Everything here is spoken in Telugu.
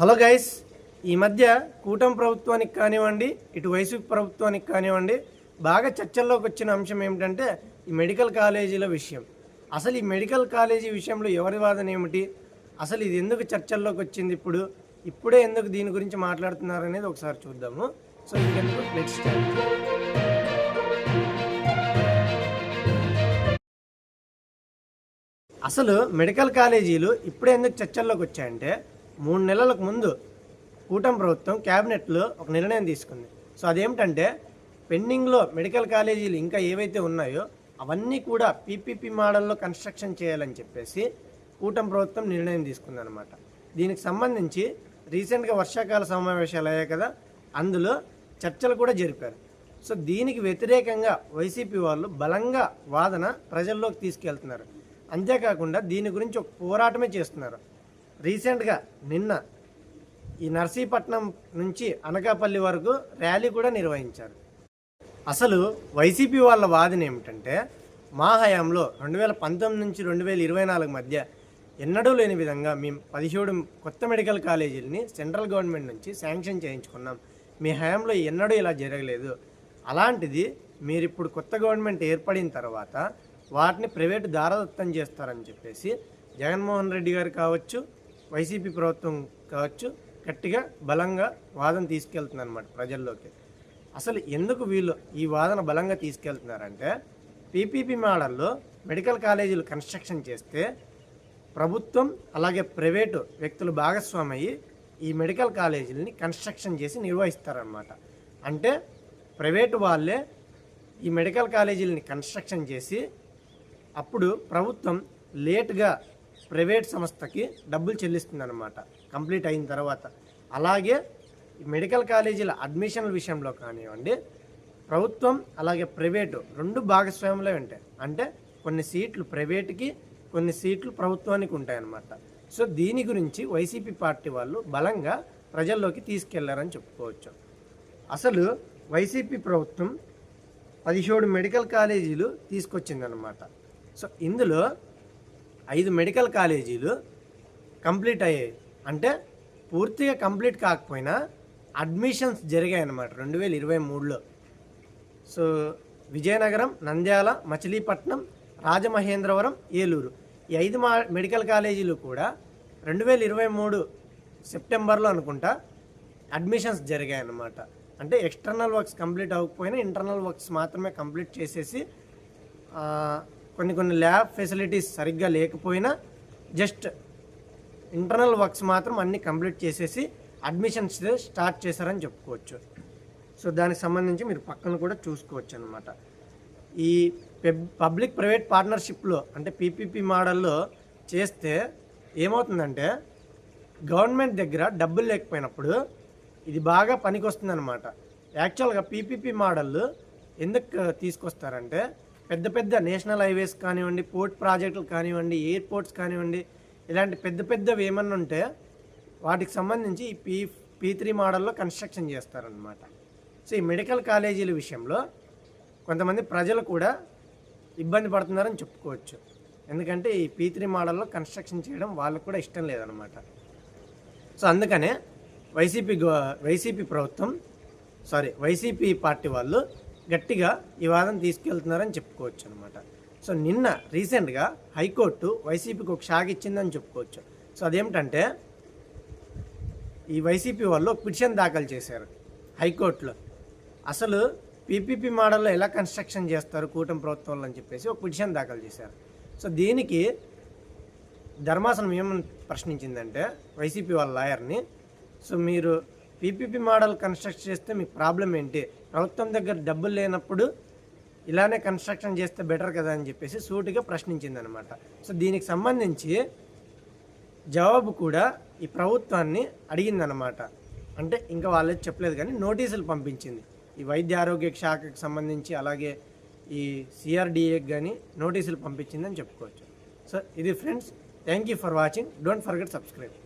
హలో గైస్, ఈ మధ్య కూటమి ప్రభుత్వానికి కానివ్వండి, ఇటు వైసీపీ ప్రభుత్వానికి కానివ్వండి, బాగా చర్చల్లోకి వచ్చిన అంశం ఏమిటంటే ఈ మెడికల్ కాలేజీల విషయం. అసలు ఈ మెడికల్ కాలేజీ విషయంలో ఎవరి వాదన ఏమిటి, అసలు ఇది ఎందుకు చర్చల్లోకి వచ్చింది, ఇప్పుడే ఎందుకు దీని గురించి మాట్లాడుతున్నారు అనేది ఒకసారి చూద్దాము. సో ఇంకెందుకు లెట్స్ స్టార్ట్. అసలు మెడికల్ కాలేజీలు ఇప్పుడే ఎందుకు చర్చల్లోకి వచ్చాయంటే 3 నెలలకు ముందు కూటమి ప్రభుత్వం క్యాబినెట్లో ఒక నిర్ణయం తీసుకుంది. సో అదేమిటంటే పెండింగ్లో మెడికల్ కాలేజీలు ఇంకా ఏవైతే ఉన్నాయో అవన్నీ కూడా పీపీపీ మోడల్లో కన్స్ట్రక్షన్ చేయాలని చెప్పేసి కూటమి ప్రభుత్వం నిర్ణయం తీసుకుందనమాట. దీనికి సంబంధించి రీసెంట్గా వర్షాకాల సమావేశాలు అయ్యాయి కదా, అందులో చర్చలు కూడా జరిపారు. సో దీనికి వ్యతిరేకంగా వైసీపీ వాళ్ళు బలంగా వాదన ప్రజల్లోకి తీసుకెళ్తున్నారు. అంతేకాకుండా దీని గురించి ఒక పోరాటమే చేస్తున్నారు. రీసెంట్గా నిన్న ఈ నర్సీపట్నం నుంచి అనకాపల్లి వరకు ర్యాలీ కూడా నిర్వహించారు. అసలు వైసీపీ వాళ్ళ వాదన ఏమిటంటే మా హయాంలో 2019 నుంచి 2024 మధ్య ఎన్నడూ లేని విధంగా మేము 17 కొత్త మెడికల్ కాలేజీలని సెంట్రల్ గవర్నమెంట్ నుంచి శాంక్షన్ చేయించుకున్నాం. మీ హయాంలో ఎన్నడూ ఇలా జరగలేదు. అలాంటిది మీరు ఇప్పుడు కొత్త గవర్నమెంట్ ఏర్పడిన తర్వాత వాటిని ప్రైవేటు దారదత్తం చేస్తారని చెప్పేసి జగన్మోహన్ రెడ్డి గారు కావచ్చు, వైసీపీ ప్రభుత్వం కావచ్చు, గట్టిగా బలంగా వాదన తీసుకెళ్తున్నారు అన్నమాట ప్రజల్లోకి. అసలు ఎందుకు వీళ్ళు ఈ వాదన బలంగా తీసుకెళ్తున్నారంటే పీపీపీ మోడల్లో మెడికల్ కాలేజీలు కన్స్ట్రక్షన్ చేస్తే ప్రభుత్వం అలాగే ప్రైవేటు వ్యక్తులు భాగస్వామి అయ్యి ఈ మెడికల్ కాలేజీలని కన్స్ట్రక్షన్ చేసి నిర్వహిస్తారనమాట. అంటే ప్రైవేటు వాళ్ళే ఈ మెడికల్ కాలేజీలని కన్స్ట్రక్షన్ చేసి అప్పుడు ప్రభుత్వం లేటుగా ప్రైవేట్ సంస్థకి డబ్బులు చెల్లిస్తుందన్నమాట కంప్లీట్ అయిన తర్వాత. అలాగే మెడికల్ కాలేజీల అడ్మిషన్ల విషయంలో కానివ్వండి, ప్రభుత్వం అలాగే ప్రైవేటు రెండు భాగస్వామ్యంలో ఉంటాయి. అంటే కొన్ని సీట్లు ప్రైవేటుకి, కొన్ని సీట్లు ప్రభుత్వానికి ఉంటాయన్నమాట. సో దీని గురించి వైసీపీ పార్టీ వాళ్ళు బలంగా ప్రజల్లోకి తీసుకెళ్లారని చెప్పుకోవచ్చు. అసలు వైసీపీ ప్రభుత్వం 17 మెడికల్ కాలేజీలు తీసుకొచ్చిందనమాట. సో ఇందులో 5 మెడికల్ కాలేజీలు కంప్లీట్ అయ్యాయి. అంటే పూర్తిగా కంప్లీట్ కాకపోయినా అడ్మిషన్స్ జరిగాయి అన్నమాట 2023లో. సో విజయనగరం, నంద్యాల, మచిలీపట్నం, రాజమహేంద్రవరం, ఏలూరు ఈ 5 మెడికల్ కాలేజీలు కూడా 2023 సెప్టెంబర్లో అనుకుంటా అడ్మిషన్స్ జరిగాయి అన్నమాట. అంటే ఎక్స్టర్నల్ వర్క్స్ కంప్లీట్ అవ్వకపోయినా ఇంటర్నల్ వర్క్స్ మాత్రమే కంప్లీట్ చేసేసి కొన్ని ల్యాబ్ ఫెసిలిటీస్ సరిగ్గా లేకపోయినా జస్ట్ ఇంటర్నల్ వర్క్స్ మాత్రం అన్నీ కంప్లీట్ చేసేసి అడ్మిషన్స్ స్టార్ట్ చేశారని చెప్పుకోవచ్చు. సో దానికి సంబంధించి మీరు పక్కన కూడా చూసుకోవచ్చు అనమాట. ఈ పబ్లిక్ ప్రైవేట్ పార్ట్నర్షిప్లో అంటే పీపీపీ మోడల్లో చేస్తే ఏమవుతుందంటే గవర్నమెంట్ దగ్గర డబ్బులు లేకపోయినప్పుడు ఇది బాగా పనికొస్తుందన్నమాట. యాక్చువల్గా పీపీపీ మోడల్ ఎందుకు తీసుకొస్తారంటే పెద్ద పెద్ద నేషనల్ హైవేస్ కానివ్వండి, పోర్ట్ ప్రాజెక్టులు కానివ్వండి, ఎయిర్పోర్ట్స్ కానివ్వండి, ఇలాంటి పెద్దవి ఏమన్నా ఉంటే వాటికి సంబంధించి ఈ P3 మోడల్లో కన్స్ట్రక్షన్ చేస్తారనమాట. సో ఈ మెడికల్ కాలేజీల విషయంలో కొంతమంది ప్రజలు కూడా ఇబ్బంది పడుతున్నారని చెప్పుకోవచ్చు. ఎందుకంటే ఈ P3 మోడల్లో కన్స్ట్రక్షన్ చేయడం వాళ్ళకు కూడా ఇష్టం లేదనమాట. సో అందుకనే వైసీపీ పార్టీ వాళ్ళు గట్టిగా ఈ వాదన తీసుకెళ్తున్నారని చెప్పుకోవచ్చు అనమాట. సో నిన్న రీసెంట్గా హైకోర్టు వైసీపీకి ఒక షాక్ ఇచ్చిందని చెప్పుకోవచ్చు. సో అదేమిటంటే ఈ వైసీపీ వాళ్ళు ఒక పిటిషన్ దాఖలు చేశారు హైకోర్టులో. అసలు పీపీపీ మోడల్లో ఎలా కన్స్ట్రక్షన్ చేస్తారు కూటమి ప్రభుత్వంలో అని చెప్పేసి ఒక పిటిషన్ దాఖలు చేశారు. సో దీనికి ధర్మాసనం ఏమని ప్రశ్నించిందంటే వైసీపీ వాళ్ళ లాయర్ని, సో మీరు పీపీపీ మోడల్ కన్స్ట్రక్ట్ చేస్తే మీకు ప్రాబ్లం ఏంటి, ప్రభుత్వం దగ్గర డబ్బులు లేనప్పుడు ఇలానే కన్స్ట్రక్షన్ చేస్తే బెటర్ కదా అని చెప్పేసి సూటిగా ప్రశ్నించిందనమాట. సో దీనికి సంబంధించి జవాబు కూడా ఈ ప్రభుత్వాన్ని అడిగిందనమాట. అంటే ఇంకా వాళ్ళే చెప్పలేదు కానీ నోటీసులు పంపించింది ఈ వైద్య ఆరోగ్య శాఖకు సంబంధించి, అలాగే ఈ CRDAకి కానీ నోటీసులు పంపించిందని చెప్పుకోవచ్చు. సో ఇది friends, thank you for watching. Don't forget subscribe.